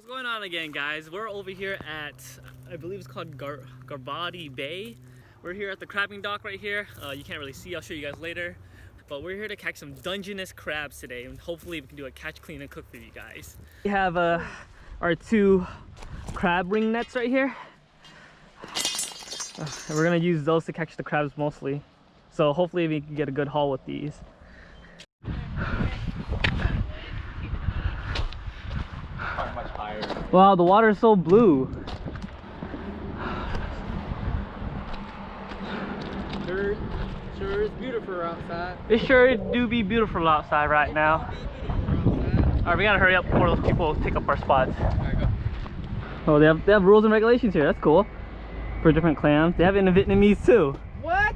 What's going on again, guys? We're over here at, I believe it's called Garibaldi Bay. We're here at the crabbing dock right here. You can't really see, I'll show you guys later. But we're here to catch some Dungeness crabs today, and hopefully we can do a catch, clean, and cook for you guys. We have our two crab ring nets right here. And we're gonna use those to catch the crabs mostly. So hopefully we can get a good haul with these. Much higher. Wow, the water is so blue. Sure is beautiful outside. It sure do be beautiful outside right now. Alright, we gotta hurry up before those people take up our spots. Alright, go. Oh, they have rules and regulations here. That's cool. For different clams. They have it in the Vietnamese too. What?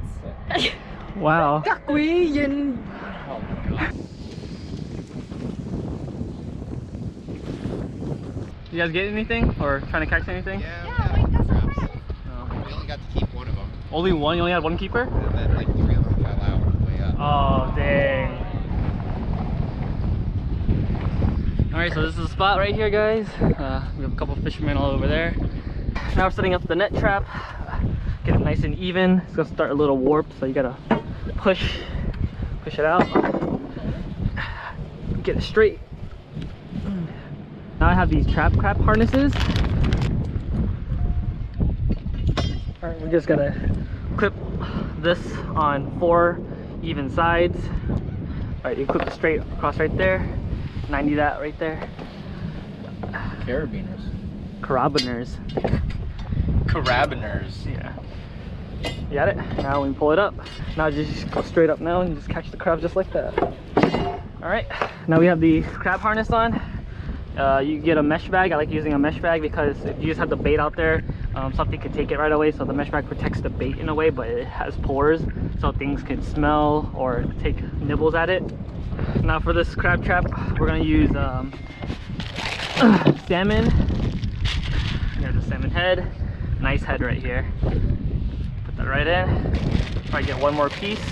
Wow. Oh my god. You guys get anything? Or trying to catch anything? Yeah, we got some crabs. Oh. We only got to keep one of them. Only one? You only had one keeper? And then like 3 of them fell out on the way up. Oh, dang. Alright, so this is the spot right here, guys. We have a couple fishermen all over there. Now we're setting up the net trap. Get it nice and even. It's gonna start a little warp, so you gotta push it out. Get it straight. Now I have these trap crab harnesses. Alright, we're just gonna clip this on 4 even sides. Alright, you clip it straight across right there. 90 that right there. Carabiners. Carabiners. Carabiners. Yeah. You got it? Now we pull it up. Now just go straight up now and just catch the crabs just like that. Alright, now we have the crab harness on. You get a mesh bag. I like using a mesh bag because if you just have the bait out there, something could take it right away. So the mesh bag protects the bait in a way, but it has pores so things can smell or take nibbles at it. Now for this crab trap, we're gonna use salmon. Here's the salmon head. Nice head right here. Put that right in. Probably get one more piece.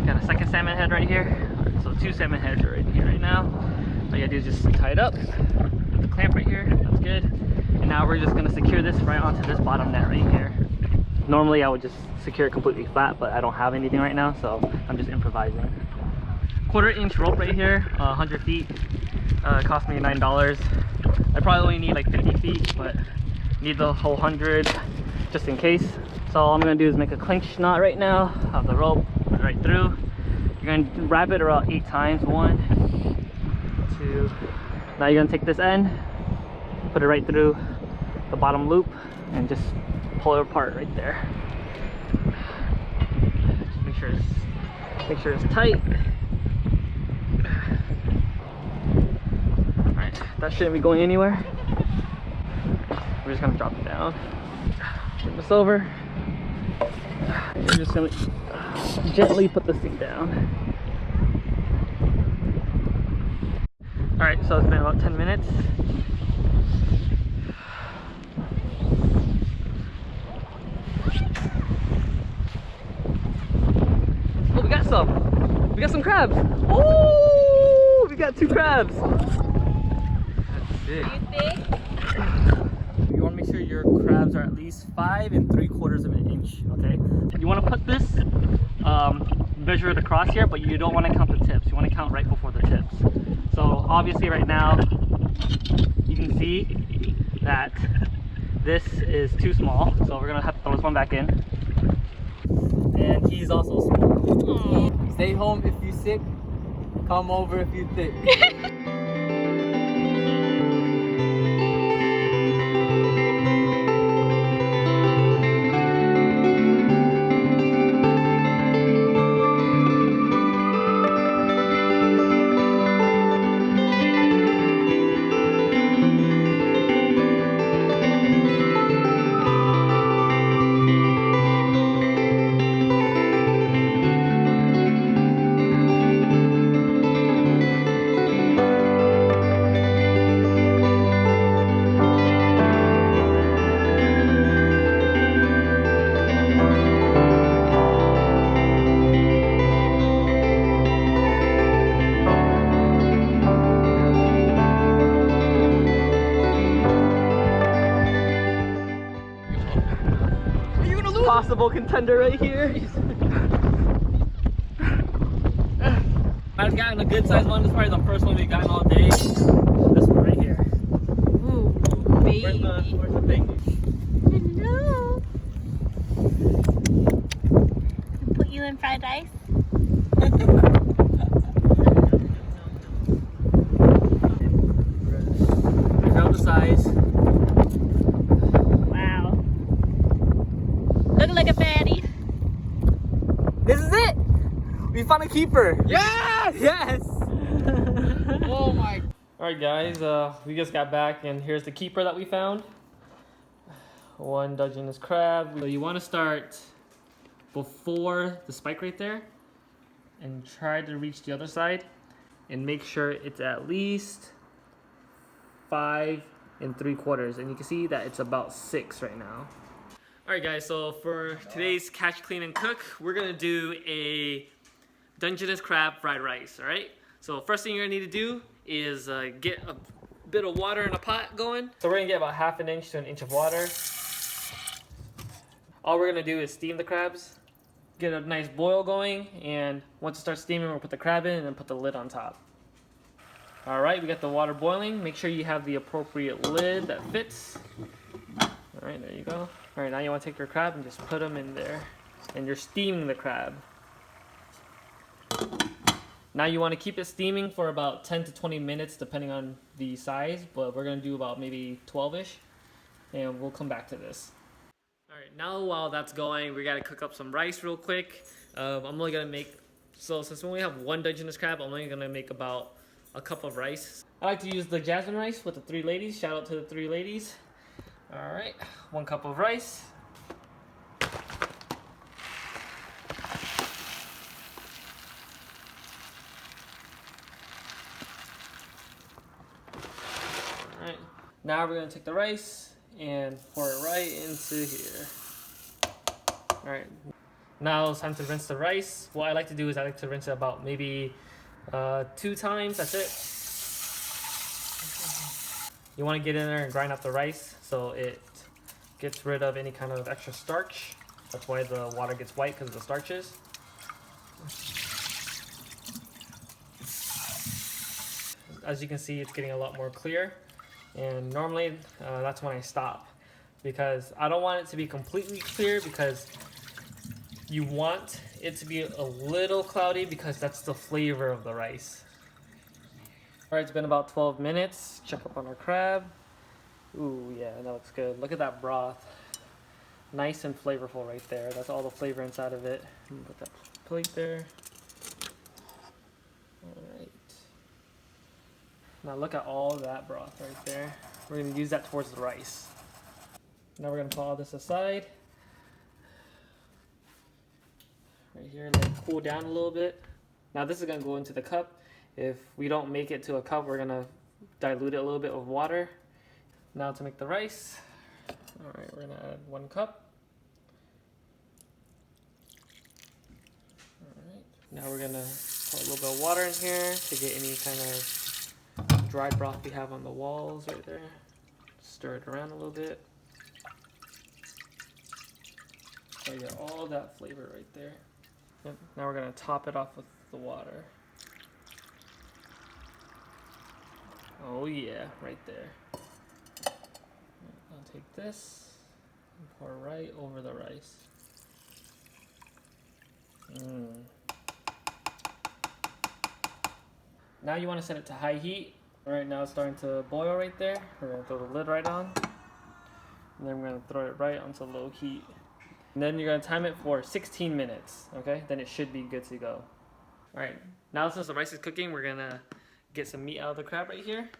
Got a second salmon head right here. Right, so 2 salmon heads are right here right now. All you gotta do is just tie it up. Put the clamp right here. That's good. And now we're just gonna secure this right onto this bottom net right here. Normally I would just secure it completely flat, but I don't have anything right now, so I'm just improvising. 1/4 inch rope right here, 100 feet. It cost me $9. I probably only need like 50 feet, but need the whole 100 just in case. So all I'm gonna do is make a clinch knot right now of the rope, put it right through. You're gonna wrap it around 8 times. 1, 2. Now you're gonna take this end, put it right through the bottom loop, and just pull it apart right there. Just make sure it's tight. Alright, that shouldn't be going anywhere. We're just gonna drop it down. Bring this over. We're just gonna gently put this thing down. Alright, so it's been about 10 minutes. Oh, we got some! We got some crabs! Oh, we got 2 crabs! That's sick. You want to make sure your crabs are at least 5 3/4 of an inch, okay? You want to put this, measure it across here, but you don't want to count the tips. You want to count right before the tips. So obviously right now, you can see that this is too small. So we're gonna have to throw this one back in. And he's also small. Aww. Stay home if you're sick. Come over if you're thick. possible contender right here. I've gotten a good sized one. This is probably the first one we've gotten all day. This one right here. Ooh, baby. Where's the thing? Hello. Put you in fried rice. I found the size. Wow. Look like a fatty. This is it! We found a keeper! Yes! Yes! Oh my. Alright guys, we just got back and here's the keeper that we found. One Dungeness crab. So you want to start before the spike right there and try to reach the other side and make sure it's at least 5 3/4, and you can see that it's about 6 right now. Alright guys, so for today's catch, clean, and cook, we're gonna do a Dungeness crab fried rice, alright? So first thing you're gonna need to do is get a bit of water in a pot going. So we're gonna get about 1/2 inch to 1 inch of water. All we're gonna do is steam the crabs, get a nice boil going, and once it starts steaming, we'll put the crab in and then put the lid on top. Alright, we got the water boiling. Make sure you have the appropriate lid that fits. Alright, there you go. Alright, now you want to take your crab and just put them in there. And you're steaming the crab. Now you want to keep it steaming for about 10 to 20 minutes depending on the size, but we're going to do about maybe 12-ish. And we'll come back to this. Alright, now while that's going, we got to cook up some rice real quick. I'm only going to make, so since we only have one Dungeness crab, I'm only going to make about a cup of rice. I like to use the jasmine rice with the 3 ladies. Shout out to the 3 ladies. Alright, 1 cup of rice. Alright, now we're going to take the rice and pour it right into here. Alright, now it's time to rinse the rice. What I like to do is I like to rinse it about maybe 2 times, that's it. You want to get in there and grind up the rice so it gets rid of any kind of extra starch. That's why the water gets white, because of the starches. As you can see, it's getting a lot more clear. And normally that's when I stop, because I don't want it to be completely clear, because you want it to be a little cloudy because that's the flavor of the rice. Alright, it's been about 12 minutes. Check up on our crab. Ooh, yeah, that looks good. Look at that broth. Nice and flavorful right there. That's all the flavor inside of it. Put that plate there. Alright. Now look at all that broth right there. We're going to use that towards the rice. Now we're going to put all this aside. Right here, let it cool down a little bit. Now this is going to go into the cup. If we don't make it to a cup, we're going to dilute it a little bit with water. Now to make the rice. Alright, we're going to add 1 cup. Alright, now we're going to put a little bit of water in here to get any kind of dry broth we have on the walls right there. Stir it around a little bit. So you get all that flavor right there. Yep. Now we're going to top it off with the water. Oh yeah, right there. I'll take this and pour right over the rice. Now you want to set it to high heat. Alright, now it's starting to boil right there. We're going to throw the lid right on. And then we're going to throw it right onto low heat. And then you're going to time it for 16 minutes, okay? Then it should be good to go. Alright, now since the rice is cooking, we're going to get some meat out of the crab right here.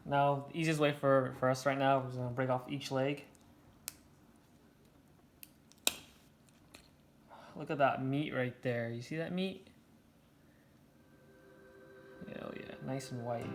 Now, the easiest way for us right now is going to break off each leg. Look at that meat right there. You see that meat? Oh yeah, nice and white.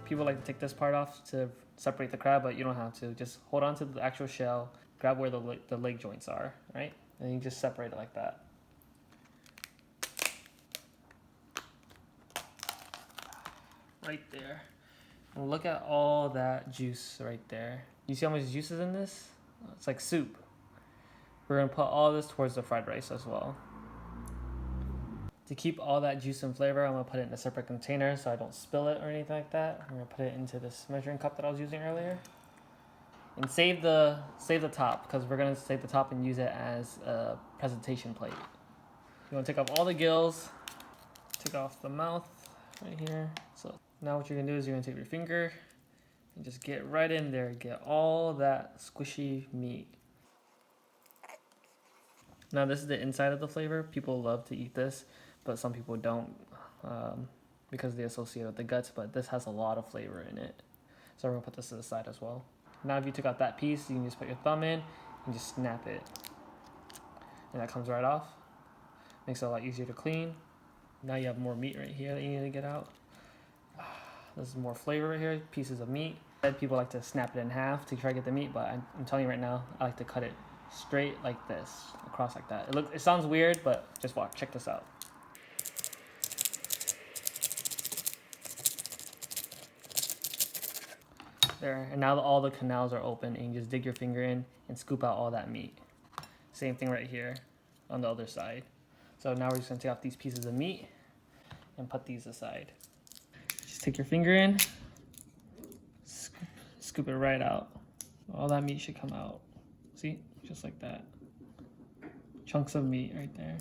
People like to take this part off to separate the crab, but you don't have to. Just hold on to the actual shell, grab where the leg joints are, right? And you just separate it like that. Right there. And look at all that juice right there. You see how much juice is in this? It's like soup. We're gonna put all this towards the fried rice as well. To keep all that juice and flavor, I'm gonna put it in a separate container so I don't spill it or anything like that. I'm gonna put it into this measuring cup that I was using earlier. And save the top, because we're gonna save the top and use it as a presentation plate. You wanna take off all the gills, take off the mouth right here. So now what you're gonna do is you're gonna take your finger and just get right in there, get all that squishy meat. Now this is the inside of the flavor. People love to eat this, but some people don't because they associate it with the guts, but this has a lot of flavor in it. So we're gonna put this to the side as well. Now if you took out that piece, you can just put your thumb in and just snap it. And that comes right off. Makes it a lot easier to clean. Now you have more meat right here that you need to get out. This is more flavor right here, pieces of meat. People like to snap it in half to try to get the meat, but I'm telling you right now, I like to cut it straight like this, across like that. It sounds weird, but just watch, check this out. There, and now all the canals are open and you just dig your finger in and scoop out all that meat. Same thing right here on the other side. So now we're just gonna take off these pieces of meat and put these aside. Just take your finger in, scoop it right out. All that meat should come out. See, just like that. Chunks of meat right there.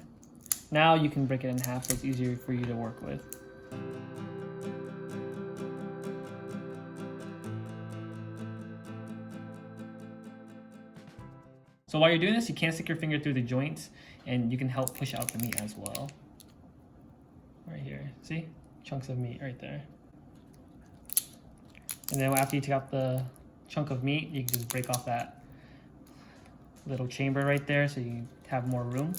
Now you can break it in half so it's easier for you to work with. So while you're doing this, you can't stick your finger through the joints and you can help push out the meat as well. Right here, see? Chunks of meat right there. And then after you take out the chunk of meat, you can just break off that little chamber right there so you have more room.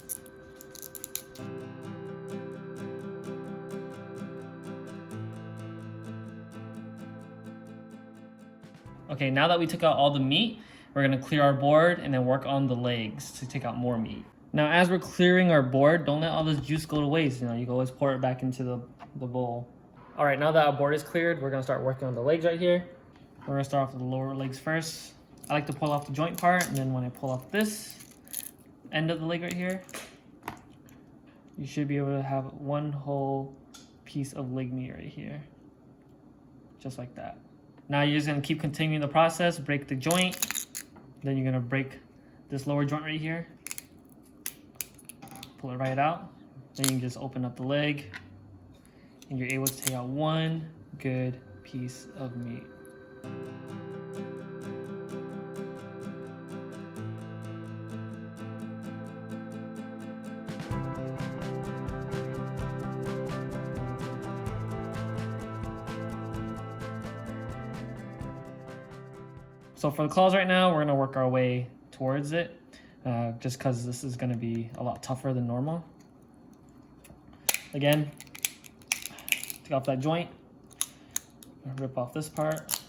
Okay, now that we took out all the meat, we're gonna clear our board and then work on the legs to take out more meat. Now, as we're clearing our board, don't let all this juice go to waste. You know, you can always pour it back into the bowl. All right, now that our board is cleared, we're gonna start working on the legs right here. We're gonna start off with the lower legs first. I like to pull off the joint part, and then when I pull off this end of the leg right here, you should be able to have one whole piece of leg meat right here. Just like that. Now you're just gonna keep continuing the process, break the joint, then you're gonna break this lower joint right here. Pull it right out. Then you can just open up the leg and you're able to take out one good piece of meat. So for the claws right now, we're gonna work our way towards it, just because this is gonna be a lot tougher than normal. Again, take off that joint, rip off this part,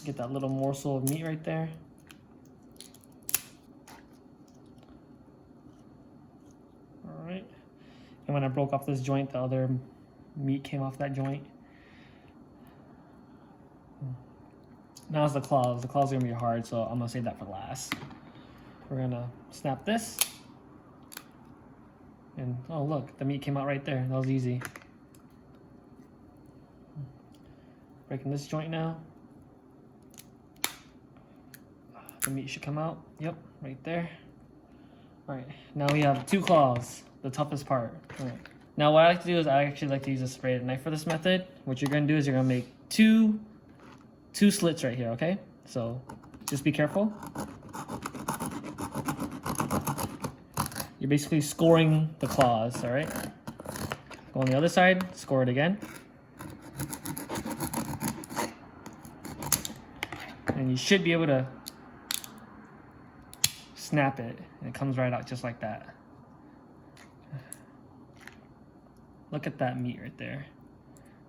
get that little morsel of meat right there. All right, and when I broke off this joint, the other meat came off that joint. Now it's the claws. The claws are gonna be hard, so I'm gonna save that for last. We're gonna snap this. And oh look, the meat came out right there. That was easy. Breaking this joint now. The meat should come out. Yep, right there. All right, now we have two claws, the toughest part. All right. Now what I like to do is I actually like to use a serrated knife for this method. What you're gonna do is you're gonna make two slits right here, okay? So just be careful. You're basically scoring the claws, all right? Go on the other side, score it again. And you should be able to snap it, and it comes right out just like that. Look at that meat right there.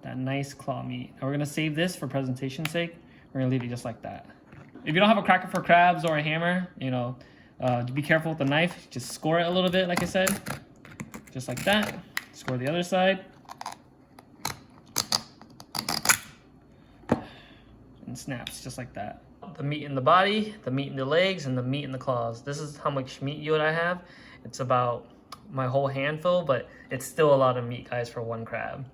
That nice claw meat. Now we're gonna save this for presentation's sake. We're gonna leave it just like that. If you don't have a cracker for crabs or a hammer, you know, Be careful with the knife. Just score it a little bit, like I said. Just like that. Score the other side. And snaps, just like that. The meat in the body, the meat in the legs, and the meat in the claws. This is how much meat you and I have. It's about my whole handful, but it's still a lot of meat, guys, for one crab.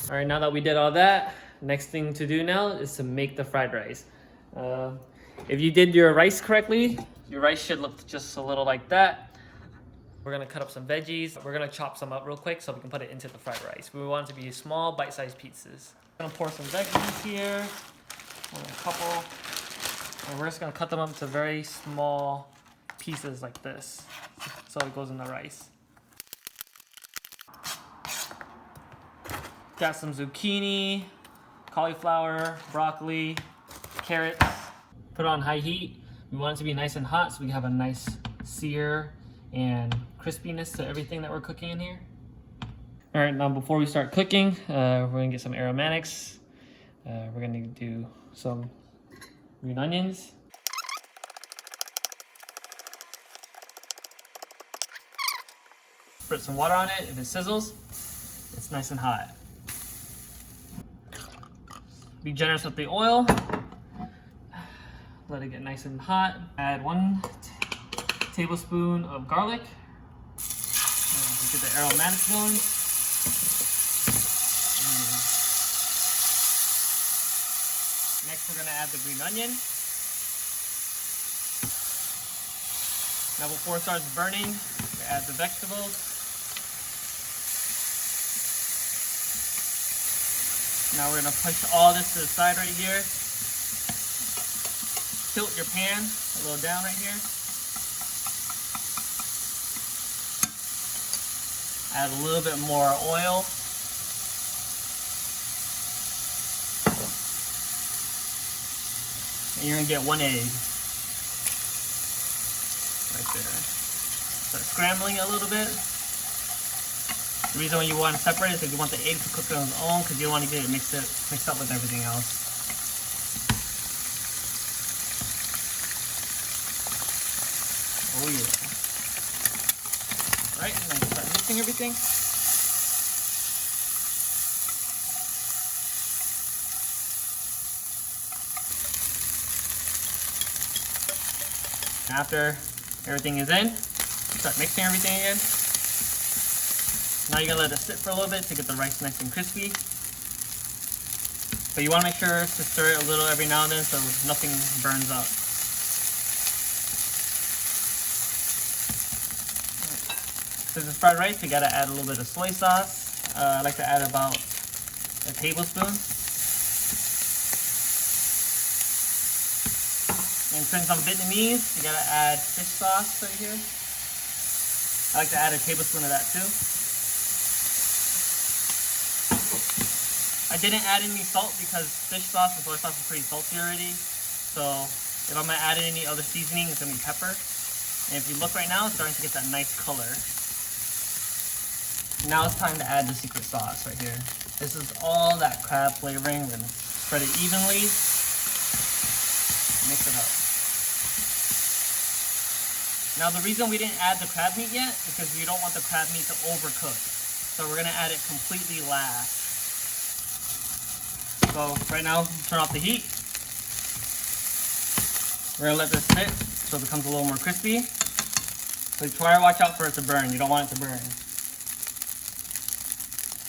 All right, now that we did all that, next thing to do now is to make the fried rice. If you did your rice correctly, your rice should look just a little like that. We're gonna cut up some veggies. We're gonna chop some up real quick so we can put it into the fried rice. We want it to be small, bite-sized pieces. I'm gonna pour some veggies here, a couple, and we're just gonna cut them up into very small pieces like this, so it goes in the rice. Got some zucchini, cauliflower, broccoli, carrots. Put it on high heat. We want it to be nice and hot so we have a nice sear and crispiness to everything that we're cooking in here. All right, now before we start cooking, we're gonna get some aromatics. We're gonna do some green onions. Put some water on it. If it sizzles, it's nice and hot. Be generous with the oil. Let it get nice and hot. Add 1 tablespoon of garlic. Get the aromatics going. Next, we're gonna add the green onion. Now, before it starts burning, we add the vegetables. Now we're gonna push all this to the side right here. Tilt your pan a little down right here. Add a little bit more oil. And you're gonna get 1 egg. Right there. Start scrambling it a little bit. The reason why you want to separate is because you want the egg to cook on its own, because you don't want to get it mixed up with everything else. Oh yeah. Right, and then start mixing everything. After everything is in, start mixing everything again. Now you're gonna let it sit for a little bit to get the rice nice and crispy. But you wanna make sure to stir it a little every now and then so nothing burns up. Since it's fried rice, you gotta add a little bit of soy sauce. I like to add about a tablespoon. And since I'm Vietnamese, you gotta add fish sauce right here. I like to add a tablespoon of that too. I didn't add any salt because fish sauce and soy sauce is pretty salty already. So if I'm gonna add any other seasoning, it's gonna be pepper. And if you look right now, it's starting to get that nice color. Now it's time to add the secret sauce right here. This is all that crab flavoring. We're gonna spread it evenly. Mix it up. Now the reason we didn't add the crab meat yet is because we don't want the crab meat to overcook. So we're gonna add it completely last. So right now, turn off the heat. We're gonna let this sit so it becomes a little more crispy. So try to watch out for it to burn. You don't want it to burn.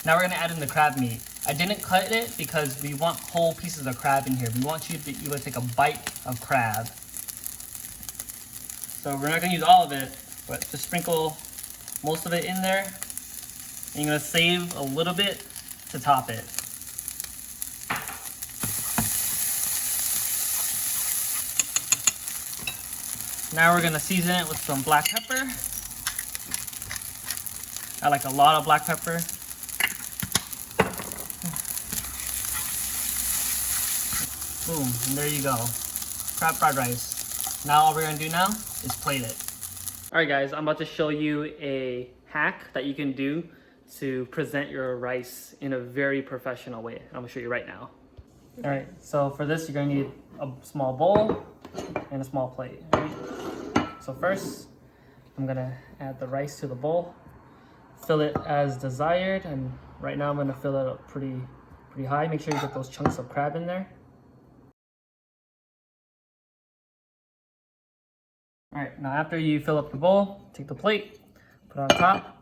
Now we're gonna add in the crab meat. I didn't cut it because we want whole pieces of crab in here. We want you to either take a bite of crab. So we're not gonna use all of it, but just sprinkle most of it in there. And you're gonna save a little bit to top it. Now we're gonna season it with some black pepper. I like a lot of black pepper. Boom, and there you go. Crab fried rice. Now all we're gonna do now is plate it. All right guys, I'm about to show you a hack that you can do to present your rice in a very professional way. I'm gonna show you right now. All right, so for this, you're gonna need a small bowl and a small plate. All right? So first, I'm gonna add the rice to the bowl, fill it as desired, and right now I'm gonna fill it up pretty high. Make sure you get those chunks of crab in there. All right, now after you fill up the bowl, take the plate, put it on top.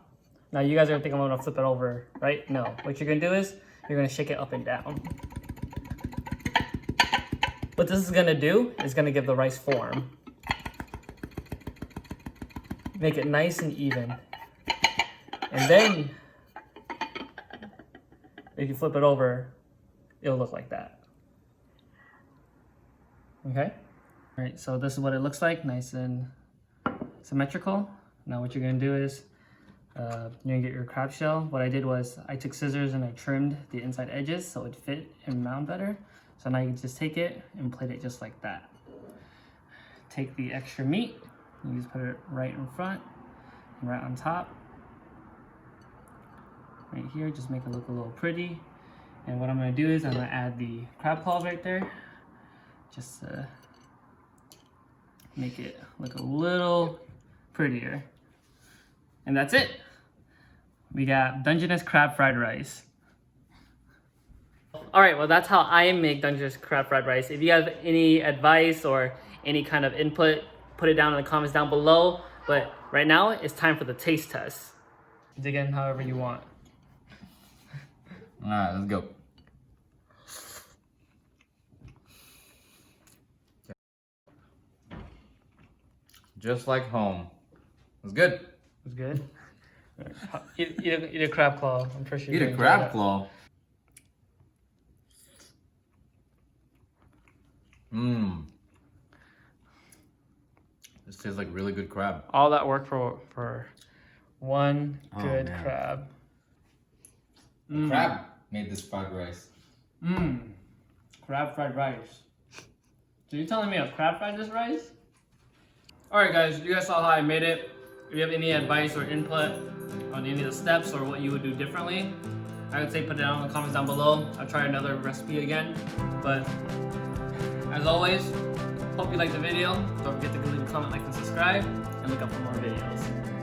Now you guys are gonna think I'm gonna flip it over, right? No, what you're gonna do is, you're gonna shake it up and down. What this is gonna do is gonna give the rice form. Make it nice and even. And then, if you flip it over, it'll look like that. Okay? All right, so this is what it looks like, nice and symmetrical. Now what you're gonna do is, you're gonna get your crab shell. What I did was, I took scissors and I trimmed the inside edges so it fit and mount better. So now you can just take it and plate it just like that. Take the extra meat, you just put it right in front, and right on top. Right here, just make it look a little pretty. And what I'm gonna do is I'm gonna add the crab claw right there, just to make it look a little prettier. And that's it. We got Dungeness crab fried rice. All right, well that's how I make Dungeness crab fried rice. If you have any advice or any kind of input, put it down in the comments down below. But right now, it's time for the taste test. Dig in however you want. All right, let's go. Just like home. It's good. It's good. Eat a crab claw. I'm pretty sure. Eat a crab claw. Mmm. This tastes like really good crab. All that work for one good man. crab. The crab made this fried rice. Mmm. Crab fried rice. So you're telling me a crab fried this rice? Alright guys, you guys saw how I made it. If you have any advice or input on any of the steps or what you would do differently, I would say put it down in the comments down below. I'll try another recipe again. But as always, hope you liked the video. Don't forget to leave a comment, like, and subscribe, and look up for more videos.